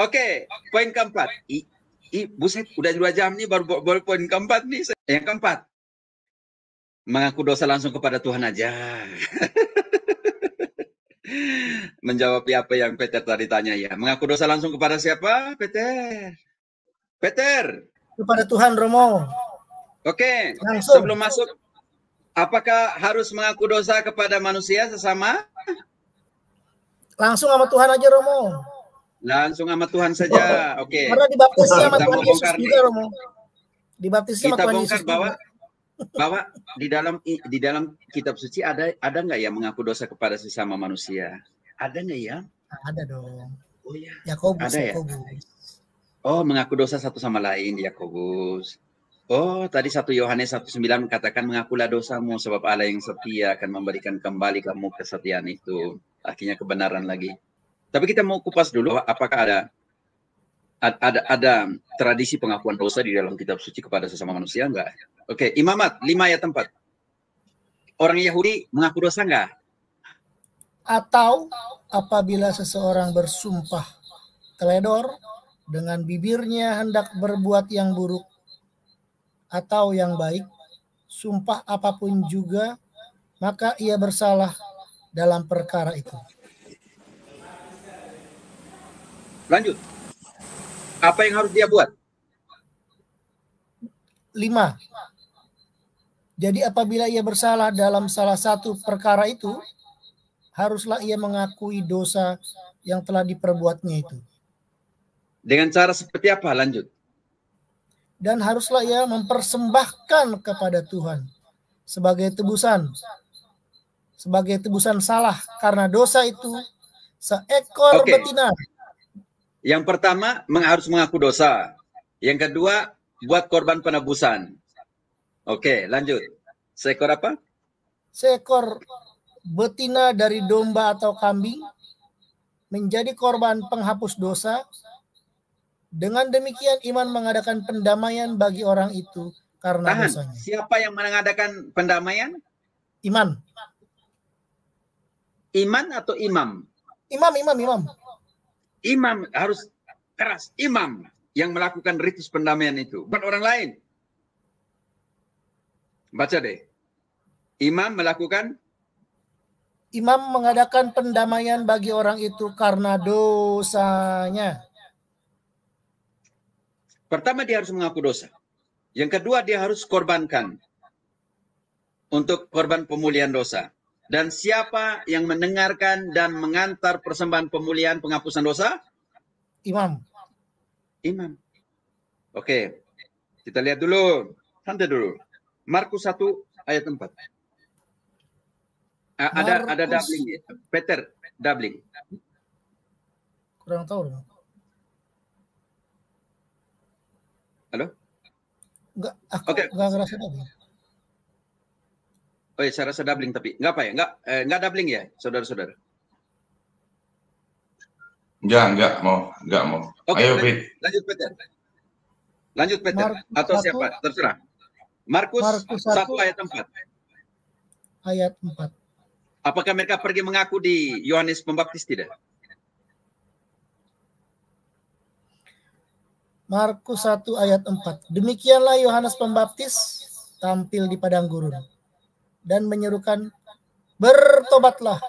Oke, poin keempat. Buset, udah 2 jam nih baru poin keempat nih. Yang keempat, mengaku dosa langsung kepada Tuhan aja. Menjawab apa yang Peter tadi tanya ya. Mengaku dosa langsung kepada siapa, Peter? Peter. Kepada Tuhan, Romo. Oke, langsung. Sebelum masuk, apakah harus mengaku dosa kepada manusia sesama? Langsung sama Tuhan aja, Romo. Langsung sama Tuhan saja. Oke. Karena dibaptisnya sama Kita Tuhan mau Yesus bongkar juga, Romo. Dibaptisnya sama Kita Tuhan bongkar Yesus juga. bahwa di dalam kitab suci ada nggak ya mengaku dosa kepada sesama manusia? Ada nggak ya? Ada dong. Oh ya. Yakobus, Ada ya? Yakobus. Oh, mengaku dosa satu sama lain di Yakobus. Oh, tadi 1 Yohanes 1:9 katakan mengakulah dosamu sebab Allah yang setia akan memberikan kembali kamu kesetiaan itu. Akhirnya kebenaran lagi. Tapi kita mau kupas dulu apakah ada tradisi pengakuan dosa di dalam kitab suci kepada sesama manusia enggak? Oke, Imamat 5 ayat 4. Orang Yahudi mengaku dosa enggak? Atau apabila seseorang bersumpah teledor dengan bibirnya hendak berbuat yang buruk atau yang baik, sumpah apapun juga, maka ia bersalah dalam perkara itu. Lanjut. Apa yang harus dia buat? 5. Jadi apabila ia bersalah dalam salah satu perkara itu, haruslah ia mengakui dosa yang telah diperbuatnya itu. Dengan cara seperti apa? Lanjut. Dan haruslah ia mempersembahkan kepada Tuhan sebagai tebusan salah karena dosa itu seekor betina. Yang pertama harus mengaku dosa. Yang kedua buat korban penebusan. Oke, lanjut. Seekor apa? Seekor betina dari domba atau kambing menjadi korban penghapus dosa. Dengan demikian iman mengadakan pendamaian bagi orang itu karena dosanya. Siapa yang mengadakan pendamaian? Iman. Iman atau imam? Imam. Imam harus keras. Imam yang melakukan ritus pendamaian itu. Bukan orang lain. Baca deh. Imam mengadakan pendamaian bagi orang itu karena dosanya. Pertama dia harus mengaku dosa. Yang kedua dia harus korbankan untuk korban pemulihan dosa. Dan siapa yang mendengarkan dan mengantar persembahan pemulihan penghapusan dosa? Imam. Oke. Kita lihat dulu. Santai dulu. Markus 1 ayat 4. Ada doubling ya. Peter, doubling. Kurang tahu. Halo? Enggak, enggak ngerasa doubling. Oh ya, saya rasa doubling tapi enggak apa ya? Enggak doubling ya, saudara-saudara? Enggak mau. Oke, ayo, Pit. Lanjut Peter. Atau siapa? Terserah. Markus 1 ayat 4. Ayat 4. Apakah mereka pergi mengaku di Yohanes Pembaptis tidak? Markus 1 ayat 4. Demikianlah Yohanes Pembaptis tampil di padang gurun dan menyerukan, bertobatlah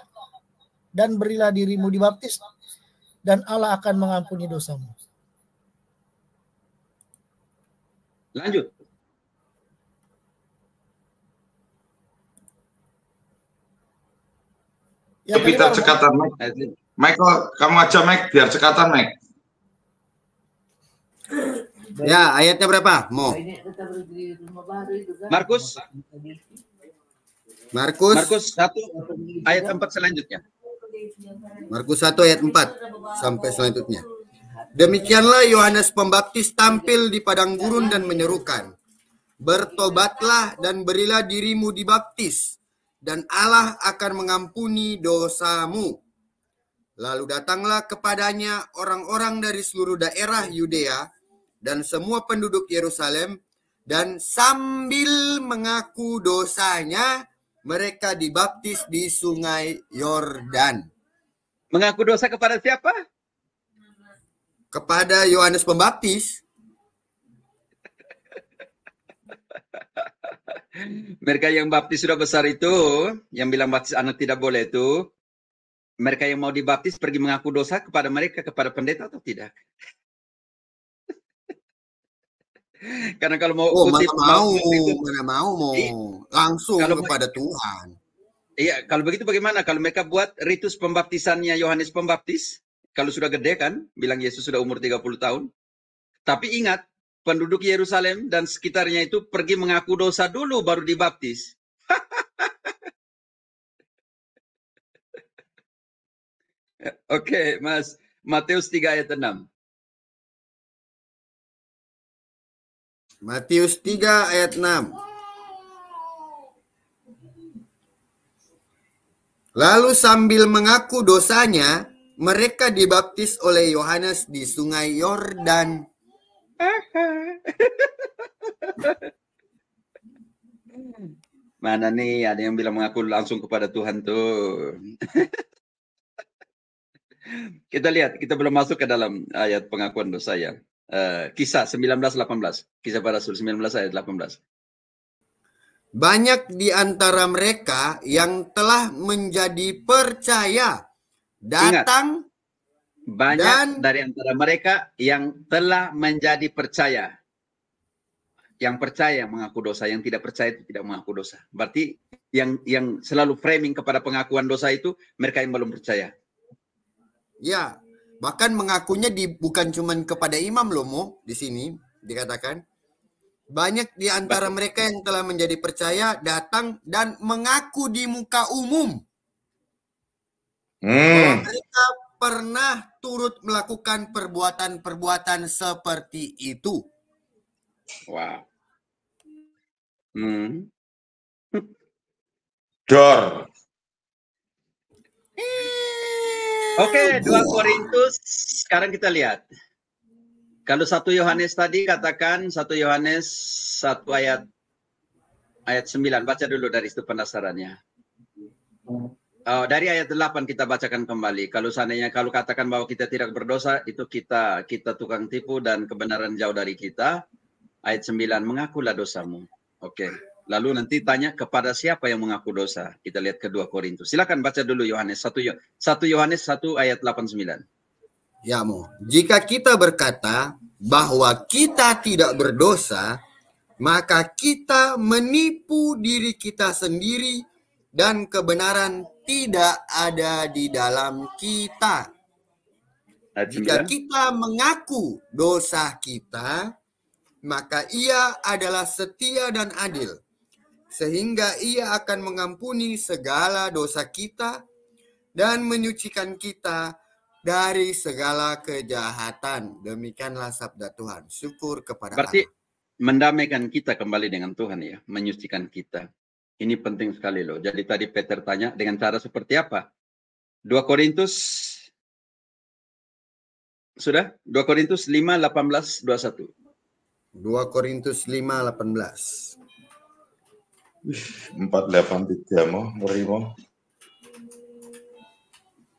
dan berilah dirimu dibaptis dan Allah akan mengampuni dosamu. Lanjut. Peter cekatan, Mike. Michael, kamu aja, Mike, biar cekatan, Mike. Ya, ayatnya berapa? Mo. Markus 1 ayat 4 selanjutnya. Markus 1 ayat 4 sampai selanjutnya. Demikianlah Yohanes Pembaptis tampil di padang gurun dan menyerukan, bertobatlah dan berilah dirimu dibaptis, dan Allah akan mengampuni dosamu. Lalu datanglah kepadanya orang-orang dari seluruh daerah Yudea dan semua penduduk Yerusalem, dan sambil mengaku dosanya, mereka dibaptis di sungai Yordan. Mengaku dosa kepada siapa? Kepada Yohanes Pembaptis. Mereka yang baptis sudah besar itu, yang bilang baptis anak tidak boleh itu, mereka yang mau dibaptis pergi mengaku dosa kepada mereka, kepada pendeta atau tidak? Karena kalau mau kutip, mana mau langsung kalau kepada Tuhan. Iya, kalau begitu bagaimana? Kalau mereka buat ritus pembaptisannya Yohanes Pembaptis, kalau sudah gede kan, bilang Yesus sudah umur 30 tahun. Tapi ingat, penduduk Yerusalem dan sekitarnya itu pergi mengaku dosa dulu baru dibaptis. Oke, Mas. Matius 3 ayat 6. Matius 3 ayat 6. Lalu sambil mengaku dosanya, mereka dibaptis oleh Yohanes di sungai Yordan. Mana nih ada yang bilang mengaku langsung kepada Tuhan tuh. Kita lihat, kita belum masuk ke dalam ayat pengakuan dosa ya. Kisah 19:18. Kisah para Rasul 19 ayat 18. Banyak di antara mereka yang telah menjadi percaya datang. Banyak dari antara mereka yang telah menjadi percaya. Yang percaya mengaku dosa, yang tidak percaya itu tidak mengaku dosa. Berarti yang selalu framing kepada pengakuan dosa itu mereka yang belum percaya. Ya, bahkan mengakunya bukan cuma kepada imam loh, Mo, di sini dikatakan. Banyak di antara mereka yang telah menjadi percaya datang dan mengaku di muka umum bahwa mereka pernah turut melakukan perbuatan-perbuatan seperti itu. Wow. Dor. Oke, 2 Korintus. Sekarang kita lihat. Kalau 1 Yohanes tadi katakan 1 Yohanes 1 ayat 9. Baca dulu dari situ penasarannya. Dari ayat 8 kita bacakan kembali. Kalau seandainya kalau katakan bahwa kita tidak berdosa, itu kita tukang tipu dan kebenaran jauh dari kita. Ayat 9, mengakulah dosamu. Oke. Lalu nanti tanya kepada siapa yang mengaku dosa. Kita lihat ke 2 Korintus. Silakan baca dulu Yohanes 1 Yohanes 1 ayat 8-9. Ya, Mo. Jika kita berkata bahwa kita tidak berdosa, maka kita menipu diri kita sendiri dan kebenaran tidak ada di dalam kita. Jika kita mengaku dosa kita, maka Ia adalah setia dan adil, sehingga Ia akan mengampuni segala dosa kita dan menyucikan kita dari segala kejahatan. Demikianlah sabda Tuhan. Syukur kepada Berarti Allah. mendamaikan kita kembali dengan Tuhan ya, menyucikan kita. Ini penting sekali loh. Jadi tadi Peter tanya dengan cara seperti apa? 2 Korintus sudah? 2 Korintus 5:18-21. 2 Korintus 5:18. 483 Mo, ngeri Mo.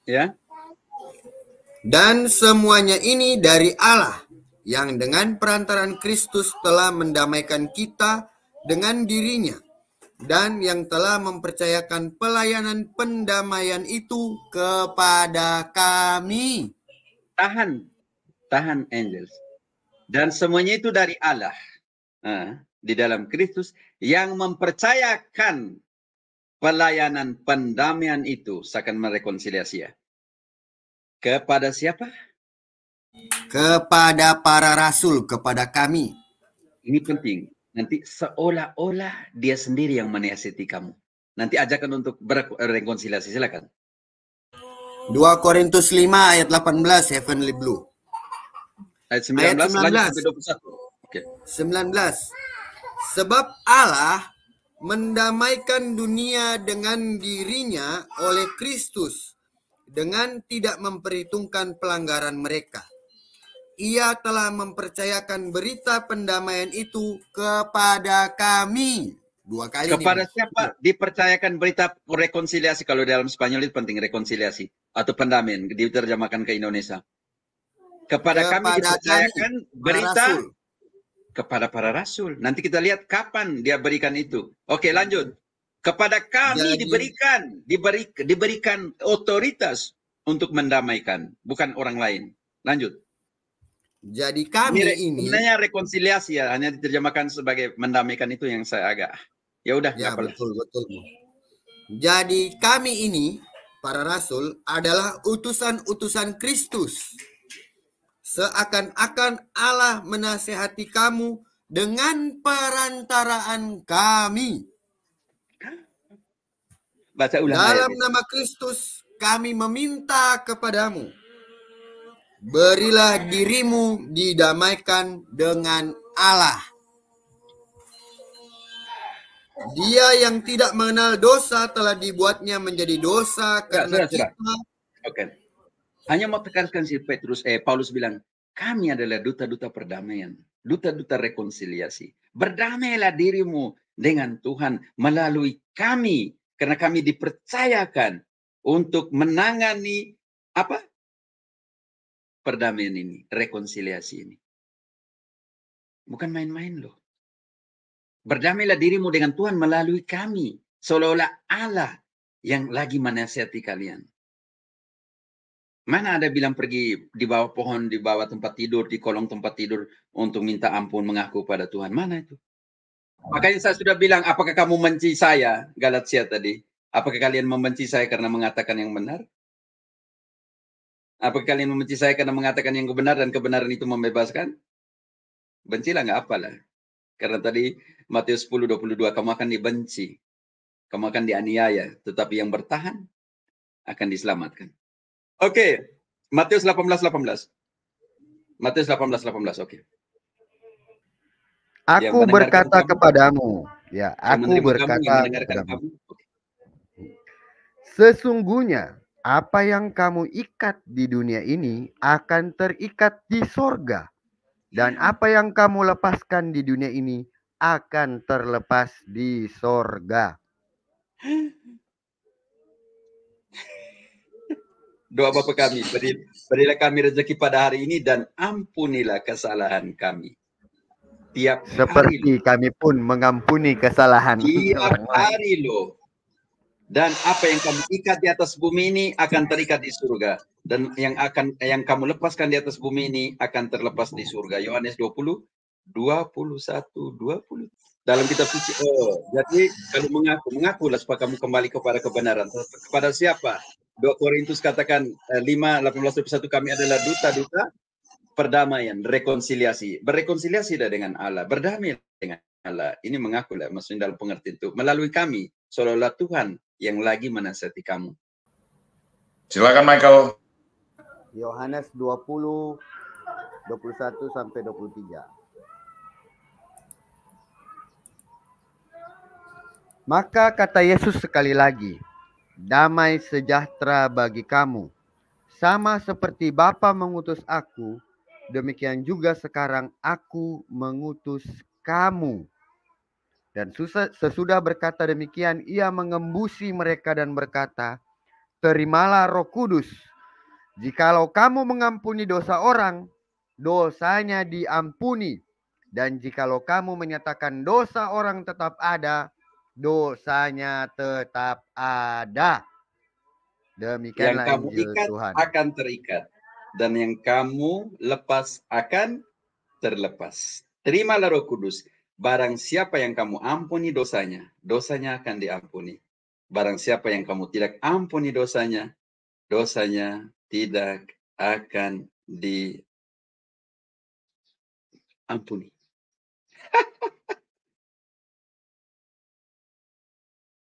Ya. Dan semuanya ini dari Allah, yang dengan perantaran Kristus telah mendamaikan kita dengan dirinya, dan yang telah mempercayakan pelayanan pendamaian itu kepada kami. Tahan Angels. Dan semuanya itu dari Allah. Di dalam Kristus yang mempercayakan pelayanan pendamaian itu seakan merekonsiliasi. Kepada siapa? Kepada para rasul, kepada kami. Ini penting. Nanti seolah-olah dia sendiri yang menasihati kamu. Nanti ajakan untuk berrekonsiliasi. Silakan. 2 Korintus 5 ayat 18, Heavenly Blue. Ayat 19. Ayat 19. Okay. 19. Sebab Allah mendamaikan dunia dengan dirinya oleh Kristus, dengan tidak memperhitungkan pelanggaran mereka. Ia telah mempercayakan berita pendamaian itu kepada kami. 2 kali. Kepada siapa dipercayakan berita rekonsiliasi? Kalau dalam Spanyol itu penting rekonsiliasi atau pendamaian, diterjemahkan ke Indonesia. Kepada kami dipercayakan berita rasul. kepada para rasul. Nanti kita lihat kapan dia berikan itu. Oke, lanjut. Kepada kami diberikan otoritas untuk mendamaikan, bukan orang lain. Lanjut. Jadi kami ini sebenarnya rekonsiliasi ya, hanya diterjemahkan sebagai mendamaikan, itu yang saya agak ya udah ya, apalah. betul. Jadi kami ini para rasul adalah utusan-utusan Kristus. Seakan-akan Allah menasehati kamu dengan perantaraan kami. Baca ulang Dalam ayat nama Kristus kami meminta kepadamu, berilah dirimu didamaikan dengan Allah. Dia yang tidak mengenal dosa telah dibuatnya menjadi dosa karena kita. Oke. Hanya mau tekankan si Paulus bilang, kami adalah duta-duta perdamaian, duta-duta rekonsiliasi. Berdamailah dirimu dengan Tuhan melalui kami, karena kami dipercayakan untuk menangani apa? Perdamaian ini, rekonsiliasi ini. Bukan main-main loh. Berdamailah dirimu dengan Tuhan melalui kami, seolah-olah Allah yang lagi menasihati kalian. Mana ada bilang pergi di bawah pohon, di bawah tempat tidur, di kolong tempat tidur untuk minta ampun, mengaku pada Tuhan. Mana itu? Makanya saya sudah bilang, apakah kamu membenci saya? Galatia tadi. Apakah kalian membenci saya karena mengatakan yang benar? Apakah kalian membenci saya karena mengatakan yang benar dan kebenaran itu membebaskan? Bencilah, nggak apalah. Karena tadi Matius 10:22, kamu akan dibenci. Kamu akan dianiaya. Tetapi yang bertahan akan diselamatkan. Oke, Matius 18:18. Matius 18:18, oke. Aku berkata kepadamu, ya, aku berkata kepadamu, sesungguhnya apa yang kamu ikat di dunia ini akan terikat di sorga, dan apa yang kamu lepaskan di dunia ini akan terlepas di sorga. Doa Bapa kami, berilah kami rezeki pada hari ini dan ampunilah kesalahan kami. Tiap seperti hari kami pun mengampuni kesalahan tiap hari loh. Dan apa yang kamu ikat di atas bumi ini akan terikat di surga, dan yang kamu lepaskan di atas bumi ini akan terlepas di surga. Yohanes 20:21-20. Dalam kitab suci. Jadi kalau mengakulah supaya kamu kembali kepada kebenaran. Kepada siapa? 2 Korintus katakan 5:18-21, kami adalah duta-duta perdamaian, rekonsiliasi. Berrekonsiliasi dengan Allah, berdamai dengan Allah. Ini mengakulah, maksudnya dalam pengertian itu melalui kami, seolah-olah Tuhan yang lagi menasihati kamu. Silakan Michael. Yohanes 20:21-23. Maka kata Yesus sekali lagi, damai sejahtera bagi kamu. Sama seperti Bapa mengutus aku, demikian juga sekarang aku mengutus kamu. Dan sesudah berkata demikian, ia mengembusi mereka dan berkata, terimalah Roh Kudus. Jikalau kamu mengampuni dosa orang, dosanya diampuni. Dan jikalau kamu menyatakan dosa orang tetap ada, dosanya tetap ada. Demikianlah yang kamu Injil ikat Tuhan. akan terikat, dan yang kamu lepas akan terlepas. Terimalah Roh Kudus. Barang siapa yang kamu ampuni dosanya, dosanya akan diampuni. Barang siapa yang kamu tidak ampuni dosanya, dosanya tidak akan diampuni.